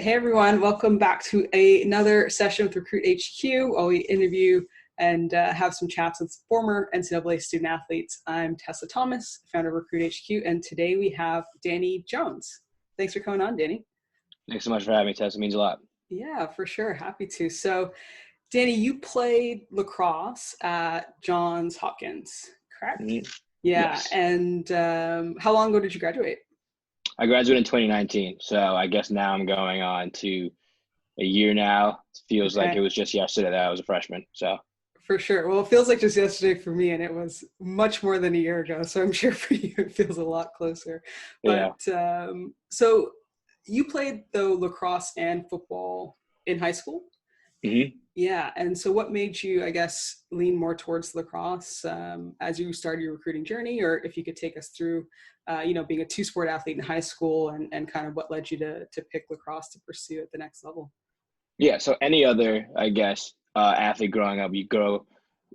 Hey everyone, welcome back to another session with Recruit HQ, while we interview and have some chats with former NCAA student athletes. I'm Tessa Thomas, founder of Recruit HQ, and today we have Danny Jones. Thanks for coming on, Danny. Thanks so much for having me, Tessa. It means a lot. Yeah, for sure. Happy to. So, Danny, you played lacrosse at Johns Hopkins, correct? Mm-hmm. Yeah. Yes. And how long ago did you graduate? I graduated in 2019, so I guess now I'm going on to a year now. It feels like it was just yesterday that I was a freshman. So for sure. Well, it feels like just yesterday for me, and it was much more than a year ago. So I'm sure for you it feels a lot closer. But yeah. So you played though lacrosse and football in high school? Mm-hmm. Yeah. And so what made you, I guess, lean more towards lacrosse as you started your recruiting journey, or if you could take us through, being a two-sport athlete in high school and kind of what led you to pick lacrosse to pursue at the next level? Yeah. So any other, I guess, athlete growing up, you grow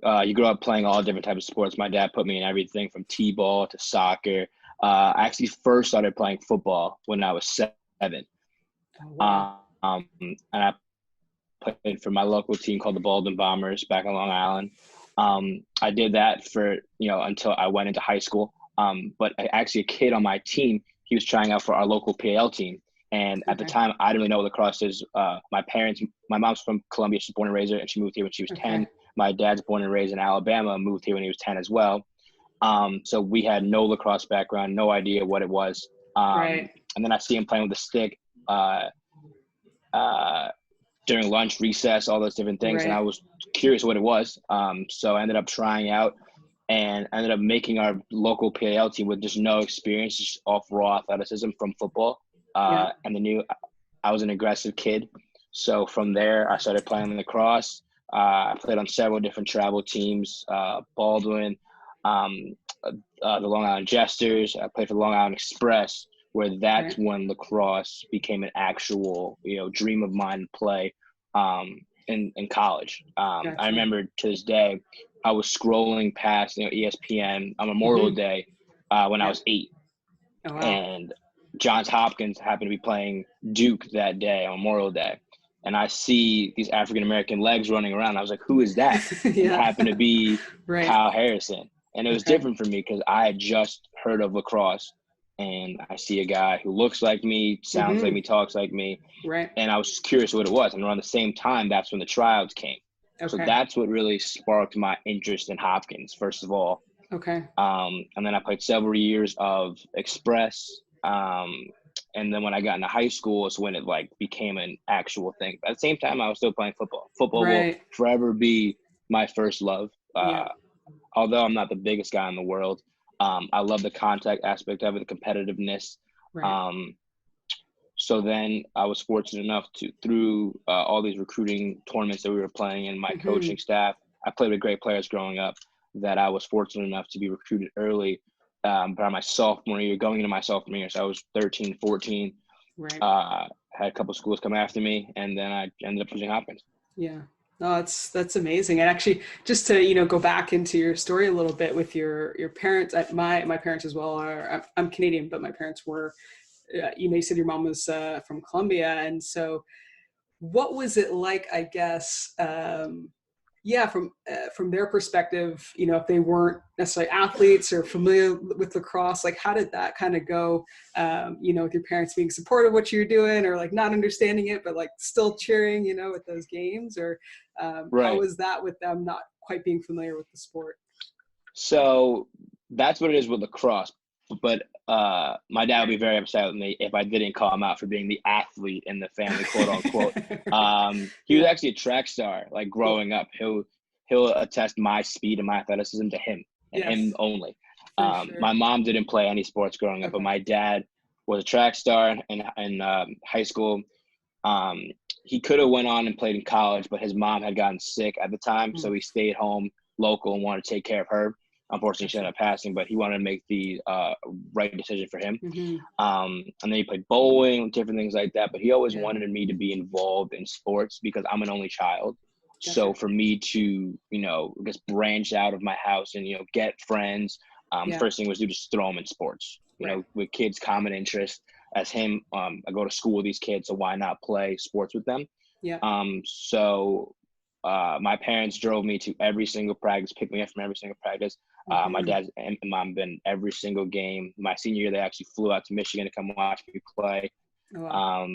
up playing all different types of sports. My dad put me in everything from t-ball to soccer. I actually first started playing football when I was 7. Oh, wow. And I played for my local team called the Baldwin Bombers back in Long Island. I did that for, until I went into high school. But actually a kid on my team, he was trying out for our local PAL team. And at the time, I didn't really know what lacrosse is. My mom's from Columbia. She's born and raised here, and she moved here when she was 10. My dad's born and raised in Alabama, moved here when he was 10 as well. So we had no lacrosse background, no idea what it was. Right. And then I see him playing with a stick during lunch, recess, all those different things. Right. And I was curious what it was. So I ended up trying out and ended up making our local PAL team with just no experience, just off raw athleticism from football. And I was an aggressive kid. So from there, I started playing lacrosse. I played on several different travel teams, Baldwin, the Long Island Jesters. I played for the Long Island Express, where that's when lacrosse became an actual, dream of mine to play in college. Gotcha. I remember to this day, I was scrolling past, ESPN on Memorial Day when I was 8. Oh, wow. And Johns Hopkins happened to be playing Duke that day on Memorial Day. And I see these African-American legs running around. I was like, who is that? It happened to be Kyle Harrison. And it was different for me because I had just heard of lacrosse. And I see a guy who looks like me, sounds like me, talks like me. Right. And I was just curious what it was. And around the same time, that's when the tryouts came. So that's what really sparked my interest in Hopkins, first of all. And then I played several years of Express. And then when I got into high school is when it became an actual thing. But at the same time, I was still playing football. Football will forever be my first love. Although I'm not the biggest guy in the world, I love the contact aspect of it, the competitiveness. So then I was fortunate enough to, through all these recruiting tournaments that we were playing and my coaching staff, I played with great players growing up, that I was fortunate enough to be recruited early by my sophomore year, going into my sophomore year. So I was 13, 14, had a couple schools come after me, and then I ended up choosing Hopkins. Yeah. No, that's amazing. And actually, just to go back into your story a little bit with your parents. My parents as well are. I'm Canadian, but my parents were. You said your mom was from Columbia, and so what was it like? I guess, from their perspective, if they weren't necessarily athletes or familiar with lacrosse, how did that kind of go? With your parents being supportive of what you're doing, or not understanding it, but still cheering, with those games, or how was that with them not quite being familiar with the sport? So that's what it is with lacrosse. But my dad would be very upset with me if I didn't call him out for being the athlete in the family, quote unquote. He was actually a track star, growing up. He'll attest my speed and my athleticism to him and him only. My mom didn't play any sports growing up, but my dad was a track star in high school. He could have went on and played in college, but his mom had gotten sick at the time, so he stayed home local and wanted to take care of her. Unfortunately, she ended up passing, but he wanted to make the right decision for him. And then he played bowling, different things like that. But he always wanted me to be involved in sports because I'm an only child. So for me to, just branch out of my house and, get friends, the first thing was to just throw them in sports, with kids' common interest. as him, I go to school with these kids, so why not play sports with them? Yeah. So my parents drove me to every single practice, picked me up from every single practice. My dad and mom been every single game. My senior year, they actually flew out to Michigan to come watch me play. Oh, wow.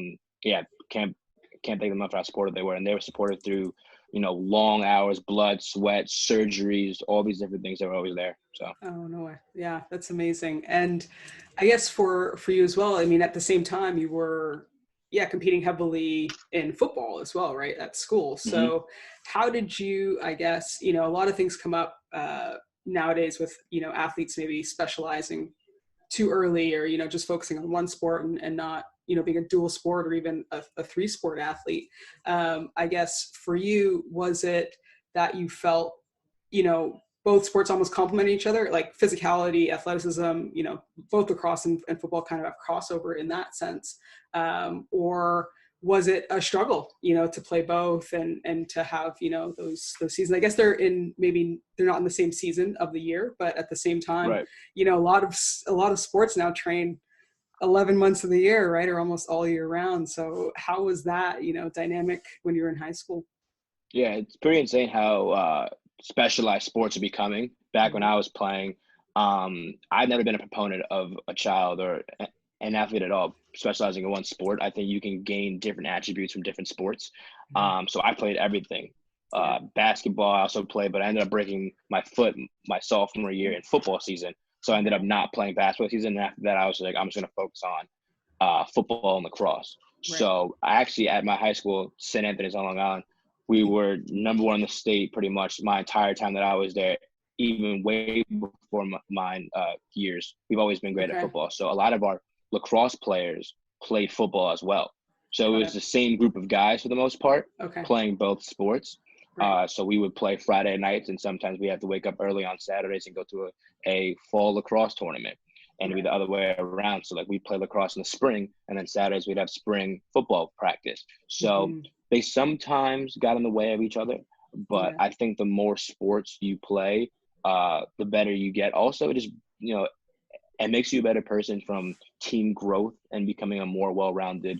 Yeah, can't thank them enough for how supportive they were, and they were supported through, long hours, blood, sweat, surgeries, all these different things. They were always there. So. Oh, no way. Yeah, that's amazing. And I guess for you as well, I mean, at the same time, you were, yeah, competing heavily in football as well, right, at school. Mm-hmm. So how did you, I guess, a lot of things come up nowadays with, athletes maybe specializing too early, or just focusing on one sport and not being a dual sport or even a three sport athlete. I guess for you, was it that you felt both sports almost complement each other, like physicality, athleticism, both lacrosse and football kind of have crossover in that sense, or was it a struggle, to play both and to have, those seasons? I guess maybe they're not in the same season of the year, but at the same time, Right. a lot of sports now train 11 months of the year, right? Or almost all year round. So how was that, dynamic when you were in high school? Yeah, it's pretty insane how specialized sports are becoming. Back when Mm-hmm. I was playing, I've never been a proponent of a child or an athlete at all specializing in one sport. I think you can gain different attributes from different sports. So I played everything. Yeah. Basketball I also played, but I ended up breaking my foot my sophomore year in football season. So I ended up not playing basketball season. And after that, I was like, I'm just going to focus on football and lacrosse. Right. So I actually, at my high school, St. Anthony's on Long Island, we were number one in the state pretty much my entire time that I was there, even way before mine years. We've always been great at Okay. football. So a lot of our lacrosse players played football as well. So it Got was it. the same group of guys for the most part Okay. playing both sports. Right. So we would play Friday nights, and sometimes we had to wake up early on Saturdays and go to a fall lacrosse tournament. And it'd be Right. the other way around. So like we'd play lacrosse in the spring, and then Saturdays we'd have spring football practice. So Mm-hmm. they sometimes got in the way of each other, but Yeah. I think the more sports you play, the better you get. Also, it just, it makes you a better person from team growth and becoming a more well-rounded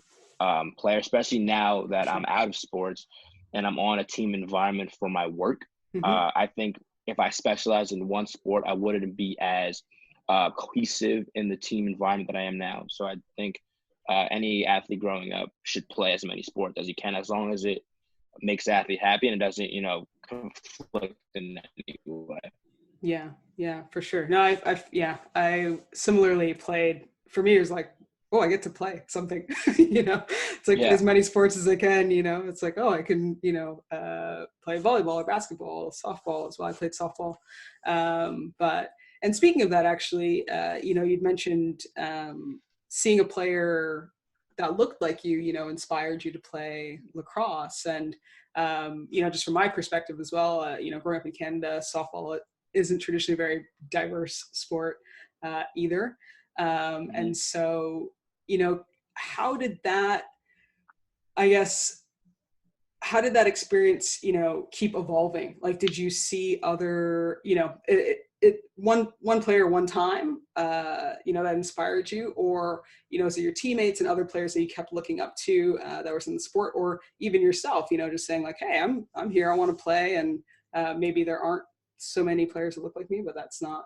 player, especially now that I'm Sure. out of sports and I'm on a team environment for my work. Mm-hmm. I think if I specialized in one sport, I wouldn't be as cohesive in the team environment that I am now. So I think any athlete growing up should play as many sports as he can, as long as it makes the athlete happy and it doesn't, conflict in any way. Yeah. Yeah, for sure. No, I similarly played. For me, it was like, oh, I get to play something. It's like Yeah. as many sports as I can. It's like, oh, I can, play volleyball or basketball, softball as well. I played softball. But and speaking of that, actually, you'd mentioned seeing a player that looked like you, inspired you to play lacrosse. And just from my perspective as well, growing up in Canada, softball isn't traditionally a very diverse sport either. Mhm. And so, how did that, I guess, how did that experience, keep evolving? Like, did you see other, one player, one time, that inspired you, or, is it your teammates and other players that you kept looking up to that was in the sport, or even yourself, just saying like, hey, I'm here, I want to play. And maybe there aren't so many players that look like me, but that's not,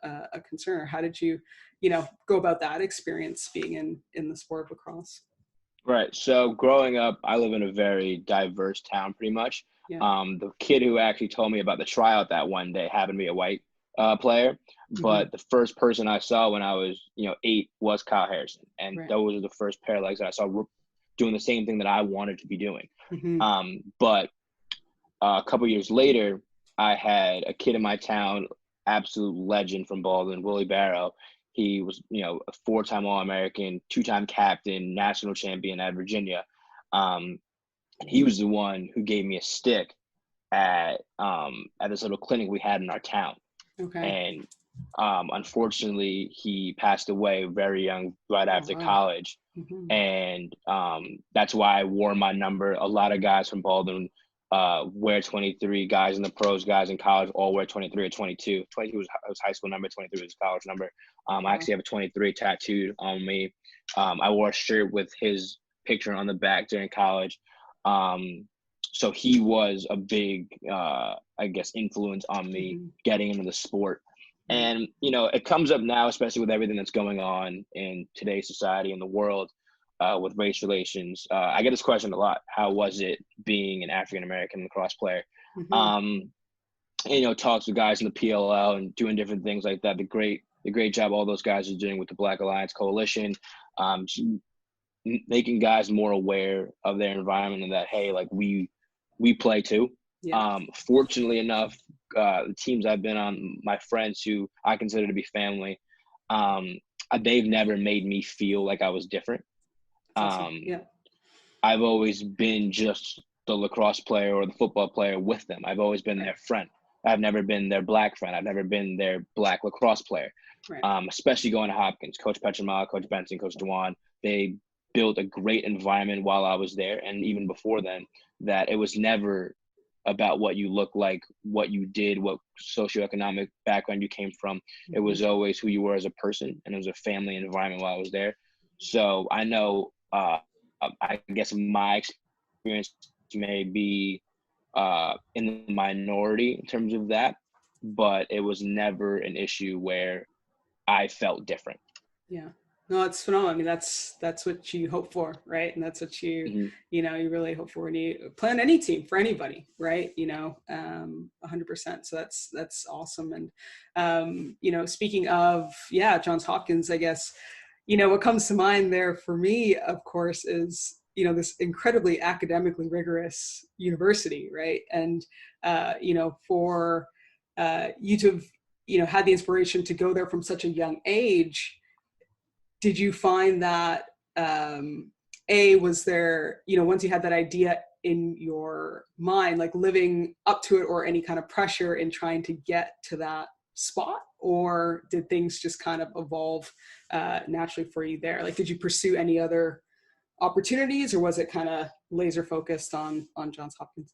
a concern. Or how did you, go about that experience being in the sport of lacrosse? Right. So growing up, I live in a very diverse town pretty much. Yeah. The kid who actually told me about the tryout that one day happened to be a white player, Mm-hmm. but the first person I saw when I was, 8 was Kyle Harrison. And Right. those were the first pair of legs that I saw doing the same thing that I wanted to be doing. Mm-hmm. But a couple years later, I had a kid in my town, absolute legend from Baldwin, Willie Barrow. He was, a 4-time All-American, 2-time captain, national champion at Virginia. He was the one who gave me a stick at this little clinic we had in our town. Okay. And unfortunately, he passed away very young, right Oh, after wow. college. Mm-hmm. And that's why I wore my number. A lot of guys from Baldwin wear 23. Guys in the pros, guys in college all wear 23 or 22. 22 was high school number, 23 was college number. I actually have a 23 tattooed on me. I wore a shirt with his picture on the back during college. So he was a big, I guess, influence on me getting into the sport. And, you know, it comes up now, especially with everything that's going on in today's society and the world with race relations. I get this question a lot. How was it being an African-American lacrosse player? And, you know, talks with guys in the PLL and doing different things like that. The great job all those guys are doing with the Black Alliance Coalition, making guys more aware of their environment and that, hey, like we play too. Fortunately enough, the teams I've been on, my friends who I consider to be family, they've never made me feel like I was different. I've always been just the lacrosse player or the football player with them. I've always been their friend. I've never been their black friend. I've never been their black lacrosse player. Especially going to Hopkins, Coach Petramala, Coach Benson, Coach Dewan, they built a great environment while I was there. And even before then, that it was never about what you look like, what you did, what socioeconomic background you came from. It was always who you were as a person, and it was a family environment while I was there. So I know, I guess my experience may be in the minority in terms of that, but it was never an issue where I felt different. Yeah. No, it's phenomenal. I mean, that's what you hope for, right? And that's what you, you know, you really hope for when you plan any team for anybody, right? You know, 100%. So that's awesome. And, you know, speaking of, Johns Hopkins, I guess, you know, what comes to mind there for me, of course, is, you know, this incredibly academically rigorous university, right? And, you know, for you to have, you know, had the inspiration to go there from such a young age, did you find that, was there, you know, once you had that idea in your mind, like living up to it or any kind of pressure in trying to get to that spot, or did things just kind of evolve naturally for you there? Like, did you pursue any other opportunities, or was it kind of laser focused on Johns Hopkins?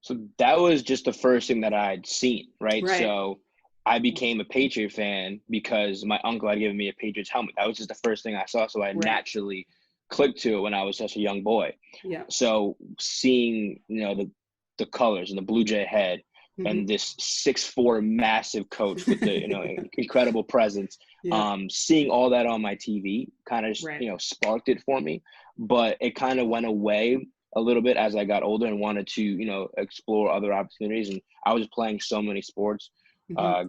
So that was just the first thing that I'd seen, right? So I became a Patriot fan because my uncle had given me a Patriots helmet. That was just the first thing I saw. So I naturally clicked to it when I was such a young boy. So seeing, you know, the colors and the Blue Jay head and this 6'4" massive coach with the, you know, incredible presence, seeing all that on my TV kind of, you know, sparked it for me. But it kind of went away a little bit as I got older and wanted to, you know, explore other opportunities. And I was playing so many sports.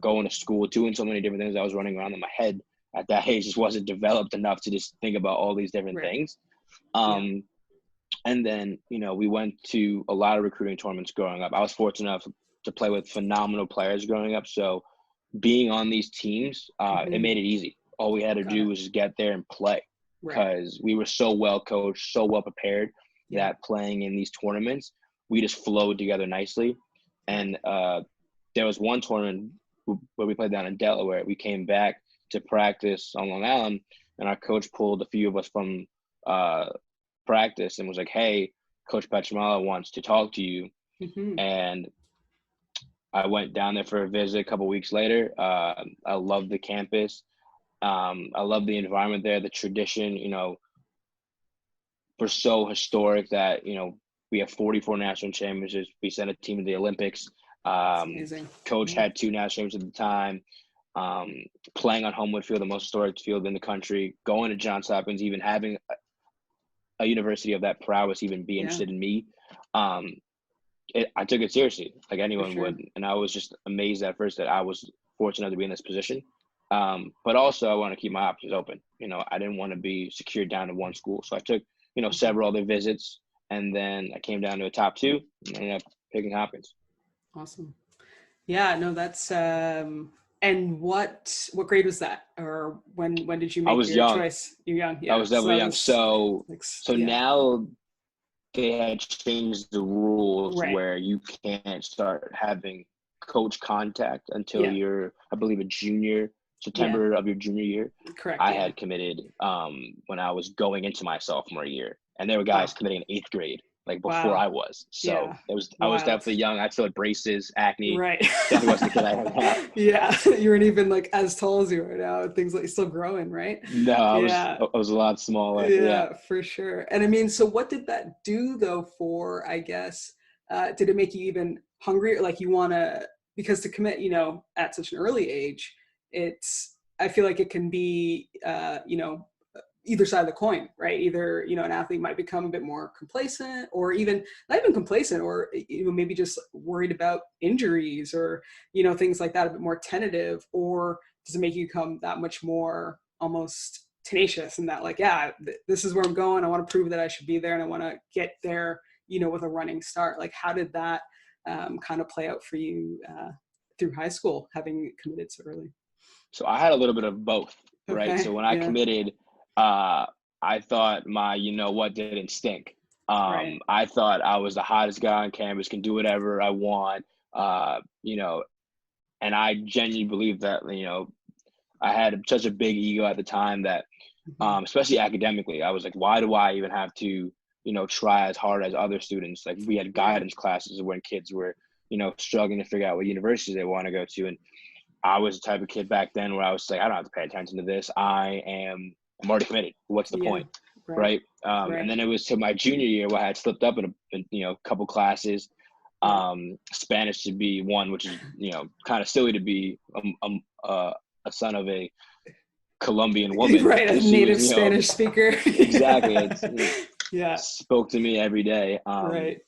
Going to school, doing so many different things. I was running around in my head at that age just wasn't developed enough to just think about all these different things. And then, you know, we went to a lot of recruiting tournaments growing up. I was fortunate enough to play with phenomenal players growing up. So being on these teams, it made it easy. All we had to do was just get there and play because we were so well coached, so well prepared that playing in these tournaments, we just flowed together nicely. And there was one tournament where we played down in Delaware. We came back to practice on Long Island, and our coach pulled a few of us from practice and was like, hey, Coach Petramala wants to talk to you. And I went down there for a visit a couple of weeks later. I loved the campus. I love the environment there, the tradition, you know, we're so historic that, you know, we have 44 national championships. We sent a team to the Olympics. Coach had 2 national championships at the time. Playing on Homewood Field, the most historic field in the country, going to Johns Hopkins, even having a university of that prowess even be interested in me. I took it seriously, like anyone would. And I was just amazed at first that I was fortunate to be in this position. But also I want to keep my options open. You know, I didn't want to be secured down to one school. So I took, you know, several other visits, and then I came down to a top 2 and ended up picking Hopkins. Awesome. Yeah, no, that's, and what grade was that? Or when did you make your choice? You're young. Yeah. I was definitely young. So now they had changed the rules where you can't start having coach contact until you're, I believe, a junior, September of your junior year. Correct. I had committed when I was going into my sophomore year, and there were guys committing in 8th grade. like before Wow. I was. So Yeah. I was Wild. definitely young. I still had braces, acne. Right. Definitely wasn't the kid I am now. Yeah. You weren't even like as tall as you are now. Things like still growing, right? No, Yeah. I was a lot smaller. Yeah. Yeah, for sure. And I mean, so what did that do though for, I guess, did it make you even hungrier? Like you want to, because to commit, at such an early age, I feel like it can be, either side of the coin, right? Either, an athlete might become a bit more complacent or even not even complacent or, maybe just worried about injuries or, things like that, a bit more tentative, or does it make you become that much more almost tenacious and that like, yeah, this is where I'm going. I want to prove that I should be there and I want to get there, with a running start. Like, how did that kind of play out for you through high school, having committed so early? So I had a little bit of both, right? So Okay. when I Yeah. committed, I thought my what didn't stink. Right. I thought I was the hottest guy on campus, can do whatever I want, uh, you know, and I genuinely believe that, I had such a big ego at the time that, Mhm. especially academically, I was like, why do I even have to, try as hard as other students? Like we had Right. guidance classes when kids were, struggling to figure out what university they want to go to. And I was the type of kid back then where I was like, I don't have to pay attention to this. I'm already committed. What's the Yeah. point? Right. Right. And Right. then it was to my junior year where I had slipped up in a couple classes. Yeah. Spanish to be one, which is, kind of silly to be a son of a Colombian woman Right. A because she was, native Spanish speaker. exactly. Yeah. It Yeah. spoke to me every day. Right.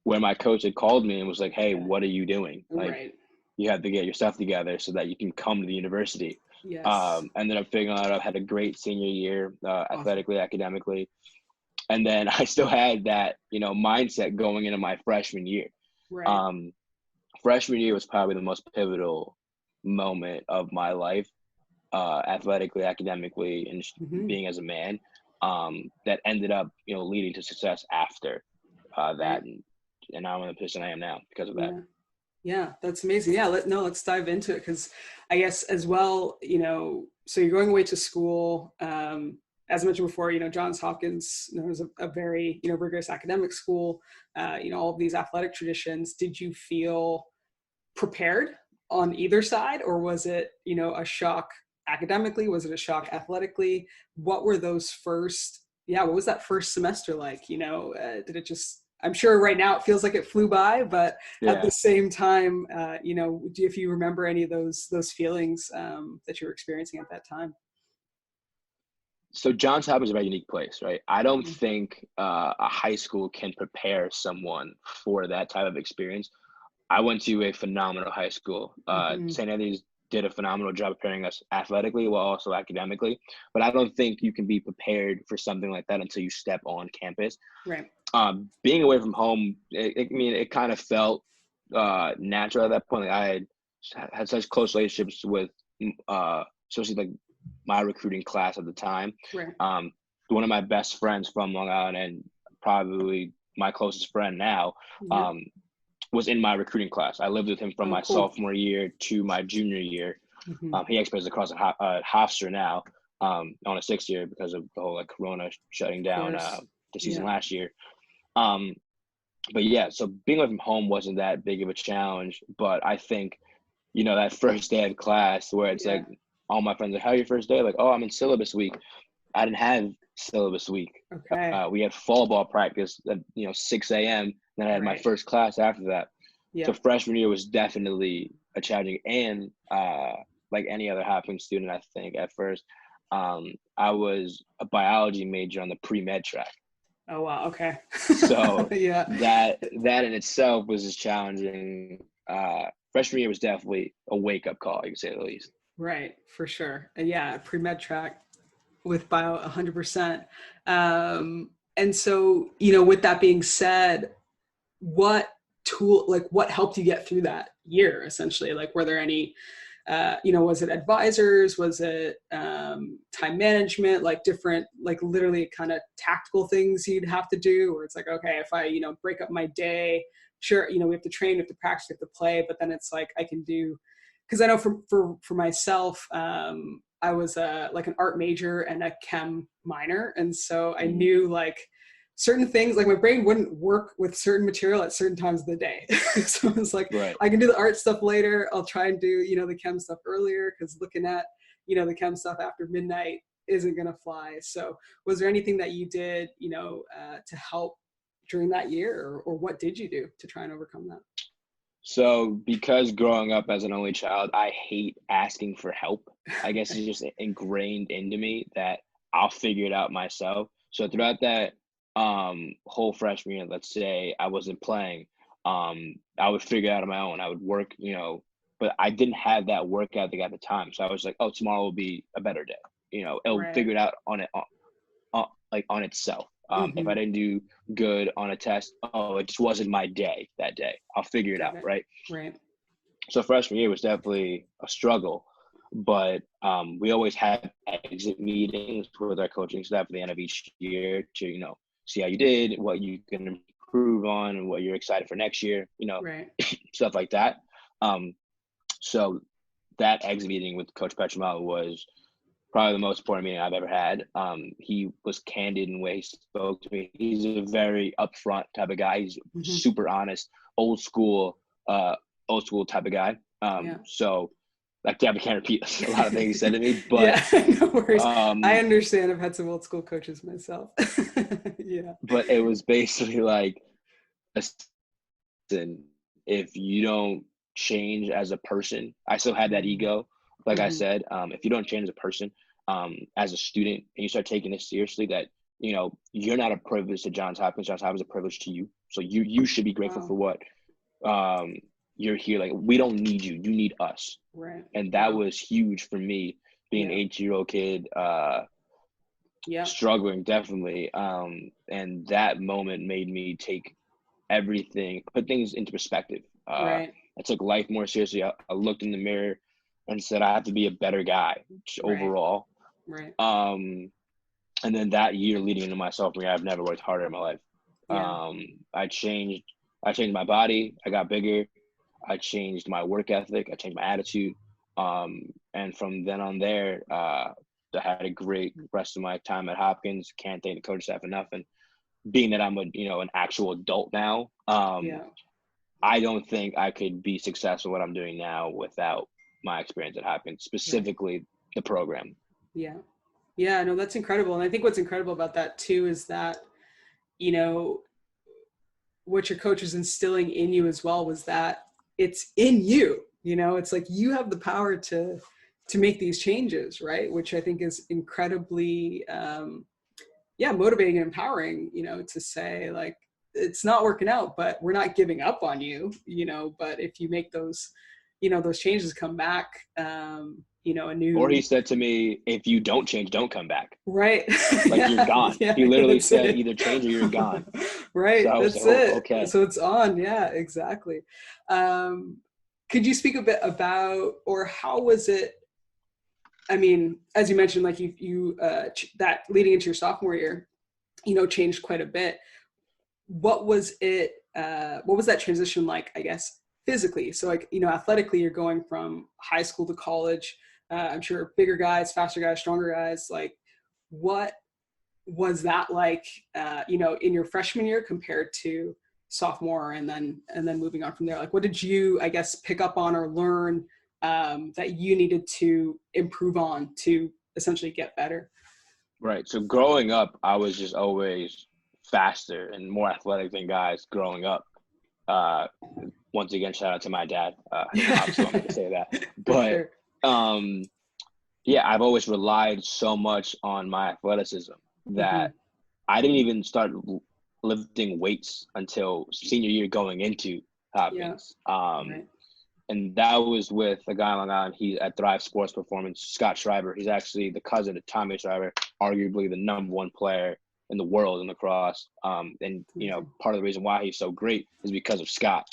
When my coach had called me and was like, hey, Yeah. what are you doing? Like, Right. you have to get your stuff together so that you can come to the university. Yes. Ended up figuring out I had a great senior year, Awesome. athletically, academically. And then I still had that, mindset going into my freshman year. Right. Um, Freshman year was probably the most pivotal moment of my life, athletically, academically, and just Hmm. being as a man. That ended up, leading to success after that, Right. and now I'm in the position I am now because of that. Yeah. Yeah, that's amazing. Yeah, let's dive into it because I guess as well, so you're going away to school. As I mentioned before, Johns Hopkins, is a very, rigorous academic school. All of these athletic traditions. Did you feel prepared on either side, or was it, a shock academically? Was it a shock athletically? What were those first? Yeah, what was that first semester like? Did it just? I'm sure right now it feels like it flew by, but at Yeah. the same time, if you remember any of those feelings that you were experiencing at that time? So Johns Hopkins is a very unique place, right? I don't Mhm. think a high school can prepare someone for that type of experience. I went to a phenomenal high school. Mhm. St. Anthony's did a phenomenal job preparing us athletically while also academically. But I don't think you can be prepared for something like that until you step on campus. Right. Being away from home, it kind of felt natural at that point. Like I had such close relationships with, especially like my recruiting class at the time. Right. Um, One of my best friends from Long Island and probably my closest friend now, Yeah. um, was in my recruiting class. I lived with him from Oh, my cool. sophomore year to my junior year. Hmm. He actually plays lacrosse at Hofstra now, on a 6th year because of the whole like Corona shutting Of down course. the season Yeah. last year. Um, but yeah, so being away from home wasn't that big of a challenge. But I think, that first day of class where it's Yeah. like all my friends are like, how your first day? Like, oh, I'm in syllabus week. I didn't have syllabus week. Okay. We had fall ball practice at 6 a.m. Then I had my Right. first class after that. So Yeah. freshman year was definitely a challenging, and like any other Hopkins student, I think at first, I was a biology major on the pre-med track. Oh, wow. Okay. So Yeah. that in itself was just challenging. Freshman year was definitely a wake up call, you can say the least. Right, for sure. And yeah, pre-med track with bio 100%. And so, with that being said, what what helped you get through that year essentially? Like, were there any, was it advisors? Was it time management, like different, like literally kind of tactical things you'd have to do? Or it's like, okay, if I, break up my day, sure, we have to train, we have to practice, we have to play, but then it's like I can do, because I know for myself, I was like an art major and a chem minor, and so I Mm. knew like certain things, like my brain wouldn't work with certain material at certain times of the day. So it was like, Right. I can do the art stuff later. I'll try and do, you know, the chem stuff earlier, because looking at, you know, the chem stuff after midnight isn't going to fly. So was there anything that you did, you know, to help during that year, or what did you do to try and overcome that? So because growing up as an only child, I hate asking for help. I guess it's just ingrained into me that I'll figure it out myself. So throughout that whole freshman year, let's say I wasn't playing, I would figure it out on my own. I would work, you know, but I didn't have that work ethic at the time. So I was like, oh, tomorrow will be a better day. You know, it'll Right. figure it out on itself. If I didn't do good on a test, oh, it just wasn't my day that day. I'll figure it out, right? Right. So freshman year was definitely a struggle, but we always had exit meetings with our coaching staff at the end of each year to, you know, see how you did, what you can improve on, and what you're excited for next year, you know, Right. stuff like that. So that exit meeting with Coach Petramel was probably the most important meeting I've ever had. He was candid in the way he spoke to me. He's a very upfront type of guy. He's super honest, old school type of guy. So I definitely can't repeat a lot of things he said to me, but yeah, no worries. I understand. I've had some old school coaches myself. Yeah. But it was basically like, listen, if you don't change as a person, I still had that ego. Like I said, if you don't change as a person, as a student, and you start taking this seriously, that, you know, you're not a privilege to Johns Hopkins. Johns Hopkins is a privilege to you. So you should be grateful for what you're here. Like, we don't need you. You need us. Right. And that was huge for me, being an 18-year-old kid, struggling, definitely. And that moment made me take everything, put things into perspective. I took life more seriously. I looked in the mirror and said, I have to be a better guy overall. Right. And then that year leading into my sophomore year, I've never worked harder in my life. I changed my body. I got bigger. I changed my work ethic. I changed my attitude. And from then on there, I had a great rest of my time at Hopkins. Can't thank the coaching staff enough. And being that I'm an actual adult now, I don't think I could be successful what I'm doing now without my experience at Hopkins, specifically the program. Yeah, no, that's incredible. And I think what's incredible about that too is that, you know, what your coach was instilling in you as well was that it's in you. You know, it's like you have the power to make these changes, right? Which I think is incredibly motivating and empowering, you know, to say, like, it's not working out, but we're not giving up on you, you know, but if you make those, you know, those changes, come back, you know, a new. Or he said to me, if you don't change, don't come back. Right. Like, you're gone. He literally said, either change or you're gone. Right. So that's it. Okay. So it's on. Yeah, exactly. Could you speak a bit about, or how was it? I mean, as you mentioned, like you that leading into your sophomore year, you know, changed quite a bit. What was it? What was that transition like, I guess, physically? So, like, you know, athletically, you're going from high school to college. I'm sure bigger guys, faster guys, stronger guys. Like, what was that like, you know, in your freshman year compared to sophomore, and then moving on from there? Like, what did you, I guess, pick up on or learn that you needed to improve on to essentially get better? Right. So growing up, I was just always faster and more athletic than guys growing up. Once again, shout out to my dad. Obviously, I'm going to say that. But I've always relied so much on my athleticism that I didn't even start lifting weights until senior year going into Hopkins. And that was with a guy on Long Island. He's at Thrive Sports Performance, Scott Schreiber. He's actually the cousin of Tommy Schreiber, arguably the #1 player in the world in lacrosse. And, you know, part of the reason why he's so great is because of Scott.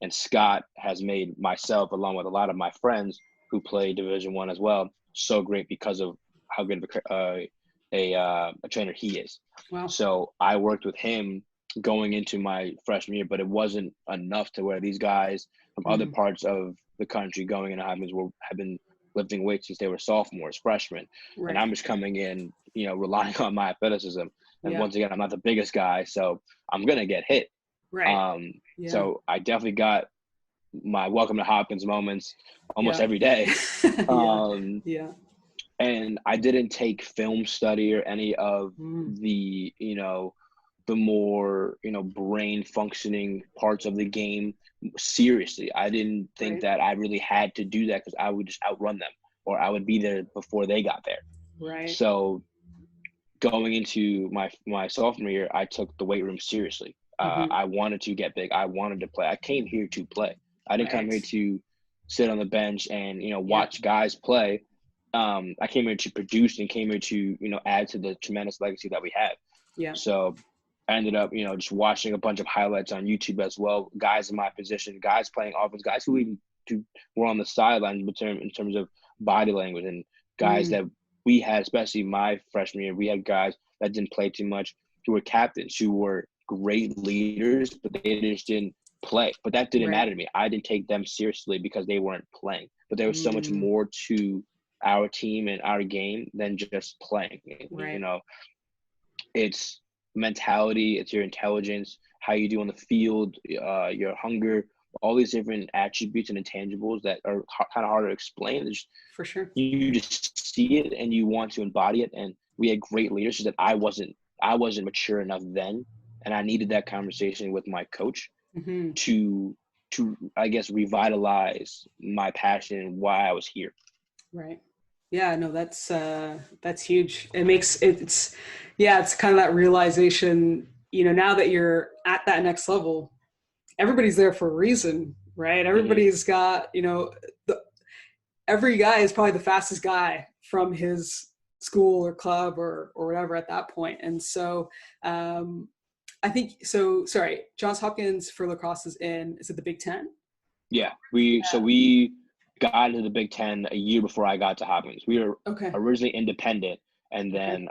And Scott has made myself, along with a lot of my friends who play Division I as well, so great because of how good of a trainer he is. Wow. So I worked with him going into my freshman year, but it wasn't enough to where these guys from other parts of the country going into Hopkins have been lifting weights since they were sophomores, freshmen. And I'm just coming in, you know, relying on my athleticism. And Yeah. once again, I'm not the biggest guy, so I'm going to get hit. Right. Yeah. So I definitely got my welcome to Hopkins moments almost Yeah. every day. Yeah. Um, Yeah. and I didn't take film study or any of Mm. the, the more, brain functioning parts of the game seriously. I didn't think Right. that I really had to do that because I would just outrun them or I would be there before they got there. Right. So going into my sophomore year, I took the weight room seriously. Mm-hmm. I wanted to get big. I wanted to play. I came here to play. I didn't come Right. here to sit on the bench and Yeah. watch guys play. I came here to produce and came here to add to the tremendous legacy that we have. Yeah. So I ended up just watching a bunch of highlights on YouTube as well. Guys in my position, guys playing offense, guys who even were on the sidelines in terms of body language, and guys Mm. that we had, especially my freshman year, we had guys that didn't play too much, who were captains, who were great leaders, but they just didn't play. But that didn't Right. matter to me. I didn't take them seriously because they weren't playing. But there was so much Mm. more to our team and our game than just playing. Right. It's mentality, it's your intelligence, how you do on the field, your hunger, all these different attributes and intangibles that are kind of hard to explain. For sure. You just see it and you want to embody it. And we had great leaders that I wasn't mature enough then, and I needed that conversation with my coach Mm-hmm. to I guess revitalize my passion and why I was here. Right. Yeah, no, that's huge. It's kind of that realization, now that you're at that next level, everybody's there for a reason, right? Mm-hmm. Everybody's got, every guy is probably the fastest guy from his school or club or whatever at that point. And so I think so. Sorry, Johns Hopkins for lacrosse is it the Big Ten? Yeah, we got into the Big Ten a year before I got to Hopkins. We were Okay. originally independent, and Okay. then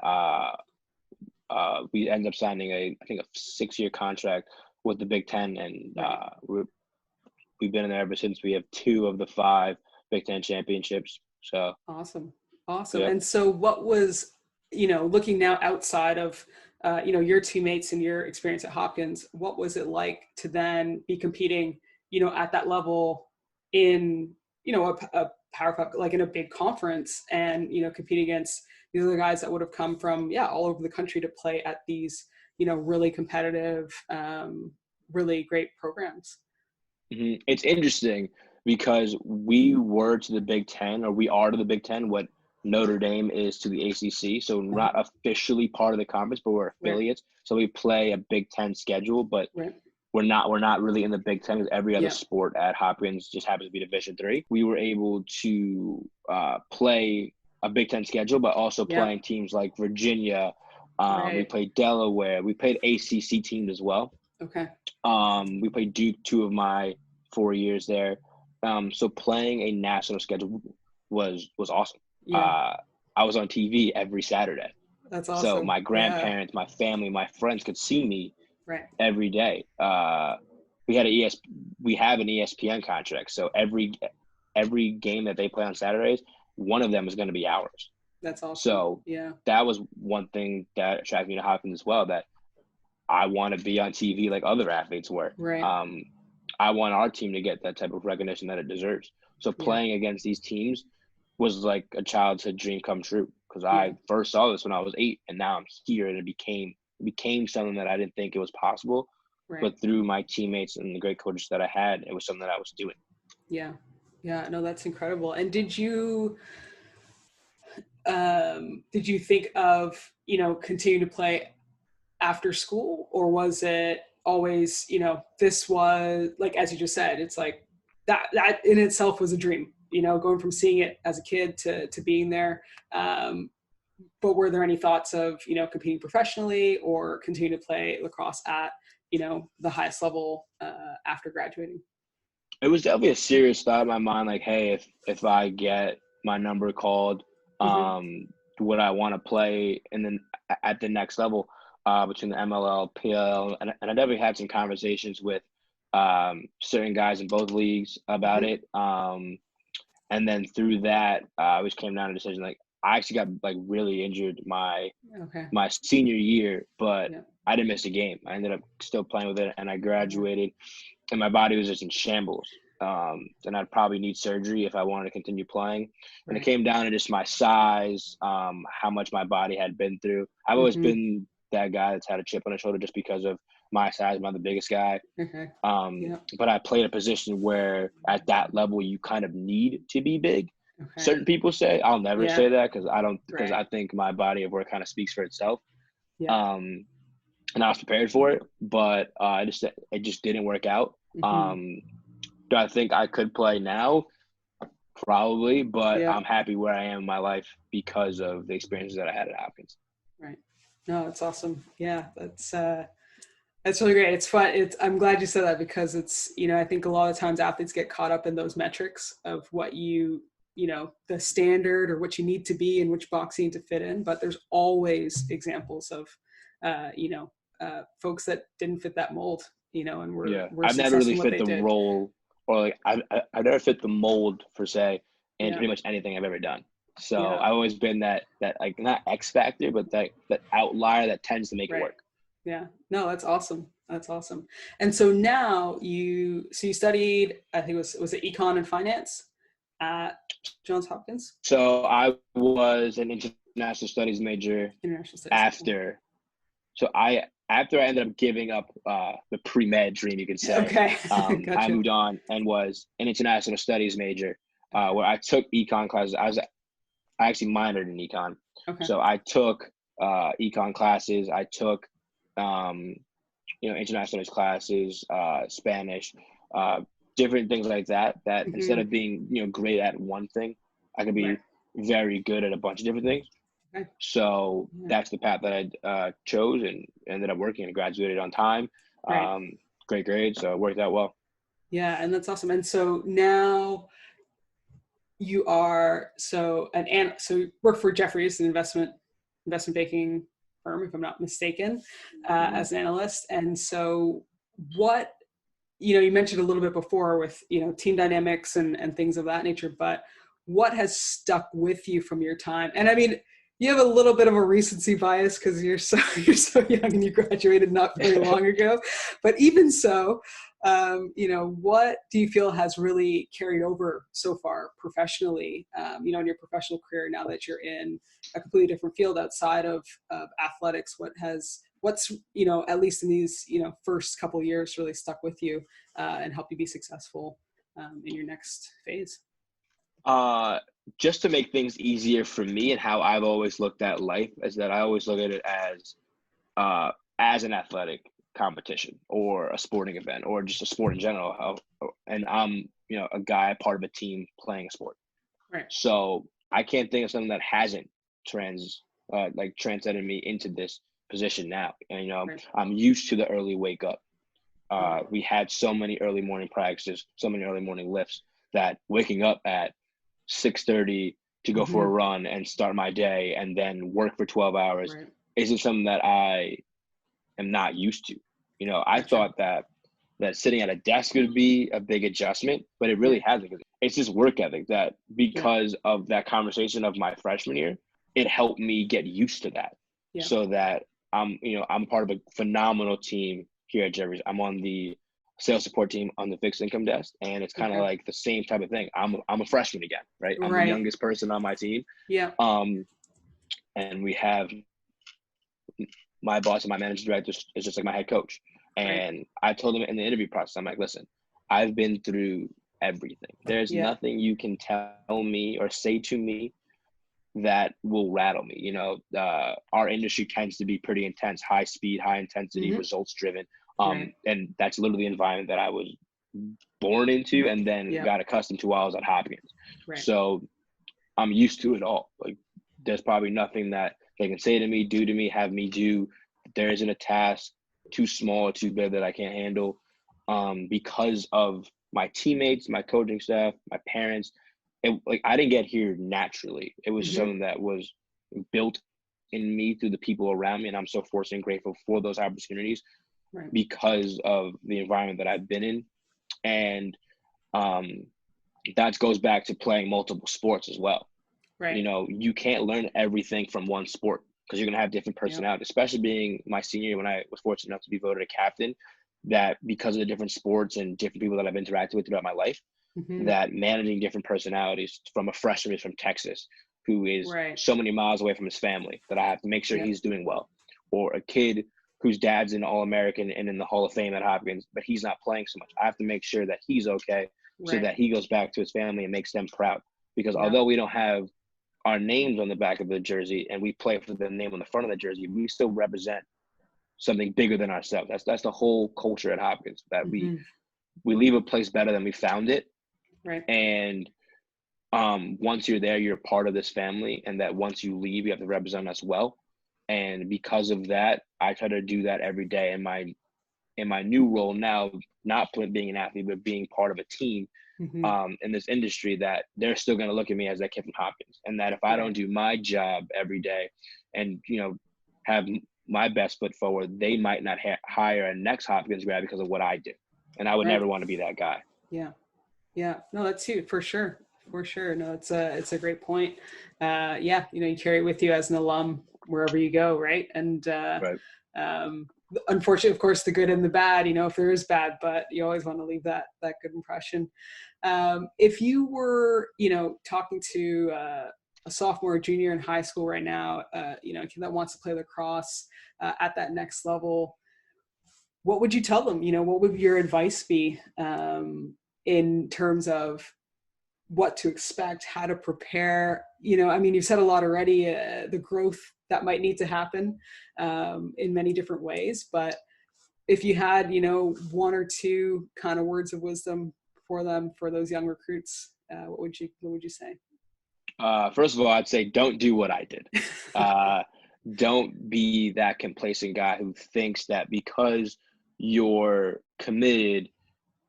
we ended up signing I think a 6-year contract with the Big Ten, and Right. we've been in there ever since. We have 2 of the 5 Big Ten championships. So Awesome. Awesome. yeah. And so what was, looking now outside of, your teammates and your experience at Hopkins, what was it like to then be competing, at that level in, a Power Cup, like in a big conference, and, competing against these other guys that would have come from, all over the country to play at these, really competitive, really great programs? Mm-hmm. It's interesting because we were to the Big Ten, or we are to the Big Ten, what Notre Dame is to the ACC. So not officially part of the conference, but we're affiliates. Right. So we play a Big Ten schedule, but right. we're not really in the Big Ten because every other Yeah. sport at Hopkins just happens to be Division III. We were able to play a Big Ten schedule, but also playing teams like Virginia. Right. We played Delaware. We played ACC teams as well. Okay. We played Duke 2 of my 4 years there. So playing a national schedule was awesome. Yeah. I was on TV every Saturday. That's awesome. So my grandparents, my family, my friends could see me every day. We have an ESPN contract. So every game that they play on Saturdays, one of them is going to be ours. That's awesome. So that was one thing that attracted me to Hopkins as well, that I want to be on TV like other athletes were. Right. I want our team to get that type of recognition that it deserves. So playing against these teams was like a childhood dream come true, because I first saw this when I was 8, and now I'm here, and it became something that I didn't think it was possible. Right. But through my teammates and the great coaches that I had, it was something that I was doing. Yeah. Yeah. No, that's incredible. And did you think of, continue to play after school, or was it always, this was like, as you just said, it's like that in itself was a dream, going from seeing it as a kid to being there. But were there any thoughts of, competing professionally or continue to play lacrosse at, the highest level after graduating? It was definitely a serious thought in my mind. Like, hey, if I get my number called, would I want to play and then at the next level between the MLL, PLL, and I definitely had some conversations with certain guys in both leagues about it. And then through that, I just came down to a decision like, I actually got like really injured my Okay. senior year, but Yeah. I didn't miss a game. I ended up still playing with it, and I Yeah. graduated, and my body was just in shambles. And I'd probably need surgery if I wanted to continue playing. And it Right. came down to just my size, how much my body had been through. I've always Mm-hmm. been that guy that's had a chip on his shoulder just because of my size. I'm not the biggest guy. Okay. Yeah. But I played a position where at that level you kind of need to be big. Okay. Certain people say, I'll never Yeah. say that because Right. I think my body of work kind of speaks for itself. Yeah. And I was prepared for it, but it just didn't work out. Mm-hmm. Um, do I think I could play now? Probably, but Yeah. I'm happy where I am in my life because of the experiences that I had at Hopkins. Right. No, it's awesome. Yeah, that's really great. It's fun. I'm glad you said that because it's, I think a lot of times athletes get caught up in those metrics of what the standard or what you need to be and which box you need to fit in. But there's always examples of, folks that didn't fit that mold, and Yeah, were I've never successful really in what fit they the did. role, or like I've never fit the mold per se in Yeah. pretty much anything I've ever done. So Yeah. I've always been that like not X factor, but that outlier that tends to make it Right. work. Yeah. No, that's awesome. That's awesome. And so now you studied, I think was it econ and finance at Johns Hopkins? So I was an international studies major International studies. after. So after I ended up giving up the pre-med dream, you could say, Okay. I Gotcha. moved on and was an international studies major, where I took econ classes. I actually minored in econ, Okay. so I took econ classes. I took international studies classes, Spanish, uh, different things like that. That instead Mm-hmm. of being great at one thing, I could Right. be very good at a bunch of different things. Okay. So Yeah. that's the path that I chose and ended up working and graduated on time. Right. Great grades, so it worked out well. Yeah, and that's awesome. And so now you are so you work for Jefferies, an investment banking firm, if I'm not mistaken, Mhm. as an analyst. And so what you mentioned a little bit before with team dynamics and things of that nature, but what has stuck with you from your time? And I mean, you have a little bit of a recency bias because you're so young and you graduated not very long ago, but even so, what do you feel has really carried over so far professionally, in your professional career now that you're in a completely different field outside of athletics? What's at least in these first couple of years really stuck with you and help you be successful in your next phase? Uh, just to make things easier for me and how I've always looked at life is that I always look at it as an athletic competition or a sporting event or just a sport in general. And I'm a guy part of a team playing a sport. Right. So I can't think of something that hasn't transcended me into this position now. And Right. I'm used to the early wake up. Yeah. We had so many early morning practices, so many early morning lifts that waking up at 6:30 to go for a Mm-hmm. run and start my day and then work for 12 hours Right. isn't something that I am not used to. I Gotcha. thought that sitting at a desk would be a big adjustment, but it really Yeah. hasn't. It's just work ethic that Yeah. because of that conversation of my freshman year, it helped me get used to that Yeah. so that I'm part of a phenomenal team here at Jefferies. I'm on the sales support team on the fixed income desk, and it's kind of Okay. like the same type of thing. I'm a freshman again, right? I'm the Right. youngest person on my team. Yeah. And we have my boss and my managing director is just like my head coach. Right. And I told him in the interview process, I'm like, listen, I've been through everything. There's Yeah. nothing you can tell me or say to me that will rattle me. Our industry tends to be pretty intense, high speed, high intensity, Mm-hmm. results driven. Right. And that's literally the environment that I was born into and then Yeah. got accustomed to while I was at Hopkins. Right. So I'm used to it all. Like there's probably nothing that they can say to me, do to me, have me do. There isn't a task too small or too big that I can't handle because of my teammates, my coaching staff, my parents. I didn't get here naturally. It was just Mm-hmm. something that was built in me through the people around me. And I'm so fortunate and grateful for those opportunities Right. because of the environment that I've been in. And that goes back to playing multiple sports as well. Right. You can't learn everything from one sport because you're going to have different Yep. personalities, especially being my senior year when I was fortunate enough to be voted a captain, that because of the different sports and different people that I've interacted with throughout my life, Hmm. that managing different personalities from a freshman from Texas who is Right. so many miles away from his family that I have to make sure Yep. he's doing well, or a kid whose dad's an All-American and in the Hall of Fame at Hopkins, but he's not playing so much. I have to make sure that he's okay so Right. that he goes back to his family and makes them proud. Because Yep. although we don't have our names on the back of the jersey and we play for the name on the front of the jersey, we still represent something bigger than ourselves. That's the whole culture at Hopkins, that we Hmm. leave a place better than we found it. Right. And once you're there, you're part of this family, and that once you leave, you have to represent us well. And because of that, I try to do that every day in my new role now, not being an athlete, but being part of a team Hmm. in this industry, that they're still going to look at me as that kid from Hopkins. And that if I don't Right. do my job every day and, have my best foot forward, they might not hire a next Hopkins grad because of what I did. And I would Right. never want to be that guy. Yeah. Yeah. No, that's huge for sure. For sure. No, it's a great point. Yeah. You carry it with you as an alum wherever you go. Right. And, Right. um, unfortunately, of course, the good and the bad, if there is bad, but you always want to leave that good impression. If you were, talking to, a sophomore or junior in high school right now, a kid that wants to play lacrosse, at that next level, what would you tell them? What would your advice be, in terms of what to expect, how to prepare? You've said a lot already, the growth that might need to happen, in many different ways. But if you had, one or two kind of words of wisdom for them, for those young recruits, what would you say? First of all, I'd say don't do what I did. Uh, don't be that complacent guy who thinks that because you're committed,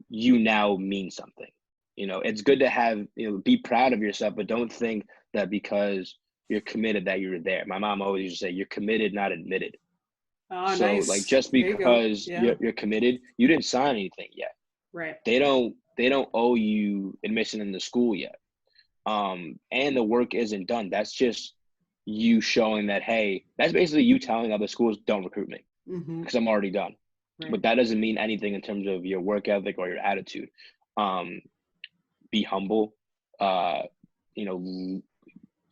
you now mean something. It's good to have, be proud of yourself, but don't think that because you're committed that you're there. My mom always used to say, you're committed, not admitted. Oh, So like, nice. just There you go. because Yeah. you're committed, you didn't sign anything yet. Right. They don't owe you admission in the school yet. And the work isn't done. That's just you showing that, hey, that's basically you telling other schools, don't recruit me Hmm. because I'm already done. Right. But that doesn't mean anything in terms of your work ethic or your attitude. Um, be humble. Uh, you know,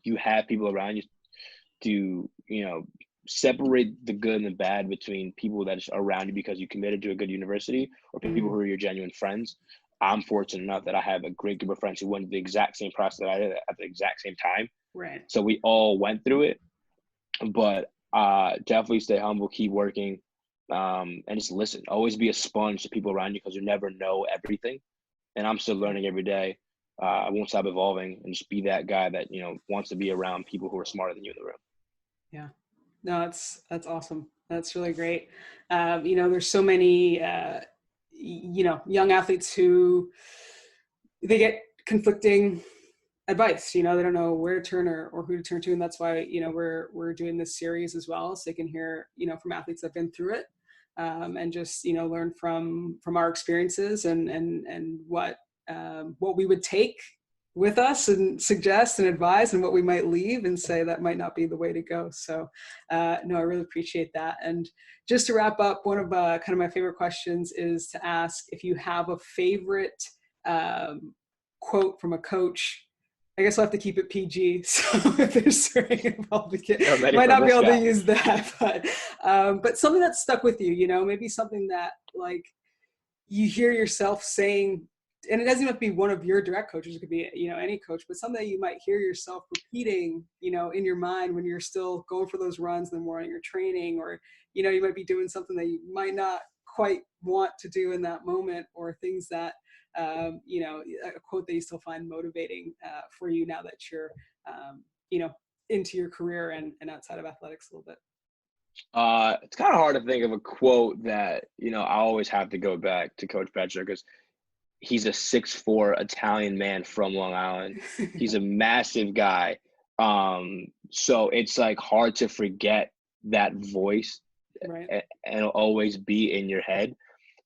you have people around you to, separate the good and the bad between people that are around you because you committed to a good university or people Mm. who are your genuine friends. I'm fortunate enough that I have a great group of friends who went through the exact same process that I did at the exact same time. Right. So we all went through it, but definitely stay humble, keep working, and just listen. Always be a sponge to people around you because you never know everything. And I'm still learning every day. I won't stop evolving and just be that guy that, wants to be around people who are smarter than you in the room. Yeah. No, that's awesome. That's really great. There's so many, young athletes who they get conflicting advice. They don't know where to turn, or who to turn to, and that's why we're doing this series as well, so they can hear from athletes that've been through it, and just learn from our experiences, and what we would take with us and suggest and advise, and what we might leave and say that might not be the way to go. So no, I really appreciate that. And just to wrap up, one of kind of my favorite questions is to ask if you have a favorite um, quote from a coach. I guess I'll have to keep it PG. So if there's swearing involved, I'm ready might for not be this able to guy. use that. But something that stuck with you, maybe something that like you hear yourself saying, and it doesn't have to be one of your direct coaches. It could be, any coach, but something that you might hear yourself repeating, in your mind when you're still going for those runs in the morning or training, or, you might be doing something that you might not quite want to do in that moment, or things that, a quote that you still find motivating for you now that you're, into your career and outside of athletics a little bit. It's kind of hard to think of a quote that, I always have to go back to Coach Petcher because he's a 6'4" Italian man from Long Island. He's a massive guy. So it's like hard to forget that voice, Right. and it'll always be in your head.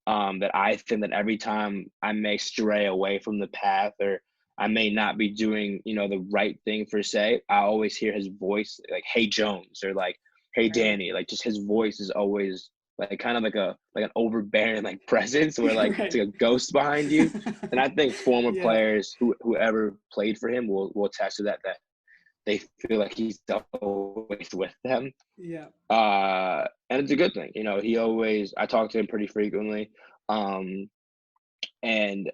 That I think that every time I may stray away from the path or I may not be doing, the right thing per se, I always hear his voice, like, "Hey, Jones," or like, "Hey, Right. Danny." Like, just his voice is always like kind of like an overbearing like presence where like it's Right. like a ghost behind you. And I think former Yeah. players whoever played for him will attest to that they feel like he's always with them. Yeah. And it's a good thing. I talk to him pretty frequently. Um, and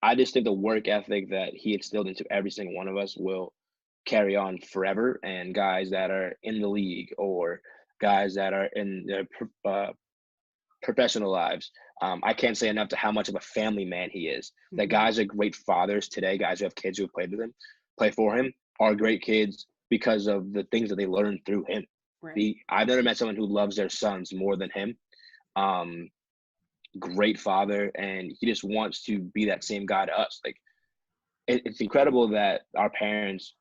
I just think the work ethic that he instilled into every single one of us will carry on forever. And guys that are in the league or guys that are in their professional lives, I can't say enough to how much of a family man he is. That Hmm. guys are great fathers today. Guys who have kids who have played with him, play for him, are great kids because of the things that they learned through him. Right. I've never met someone who loves their sons more than him. Um, Great father, and he just wants to be that same guy to us. Like it's incredible that our parents.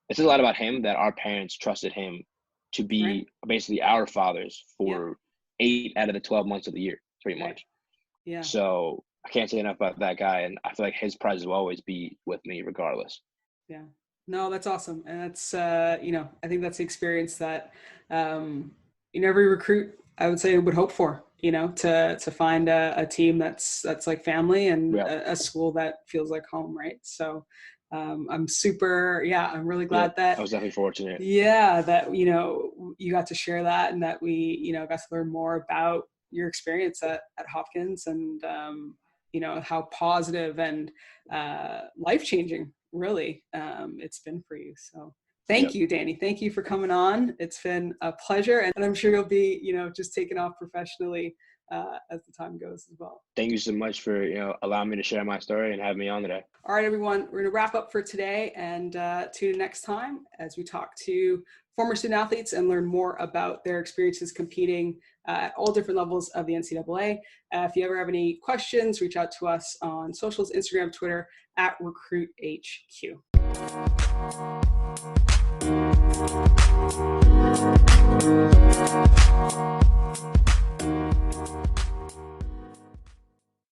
It says a lot about him that our parents trusted him to Right. be basically our fathers Yeah. for 8 out of the 12 months of the year, pretty Right. much. Yeah. So I can't say enough about that guy, and I feel like his prize will always be with me, regardless. Yeah. No, that's awesome. And that's, I think that's the experience that, every recruit, I would say, would hope for, to find a team that's like family and Yeah, a school that feels like home. Right. So, I'm I'm really yeah, glad I that, was definitely fortunate. that, you got to share that and that we, got to learn more about your experience at Hopkins and, how positive and life-changing really it's been for you. So thank Yep. you, Danny. Thank you for coming on. It's been a pleasure. And I'm sure you'll be, just taking off professionally as the time goes as well. Thank you so much for allowing me to share my story and having me on today. All right, everyone, we're going to wrap up for today and tune in next time as we talk to former student athletes and learn more about their experiences competing at all different levels of the NCAA. If you ever have any questions, reach out to us on socials, Instagram, Twitter, at RecruitHQ.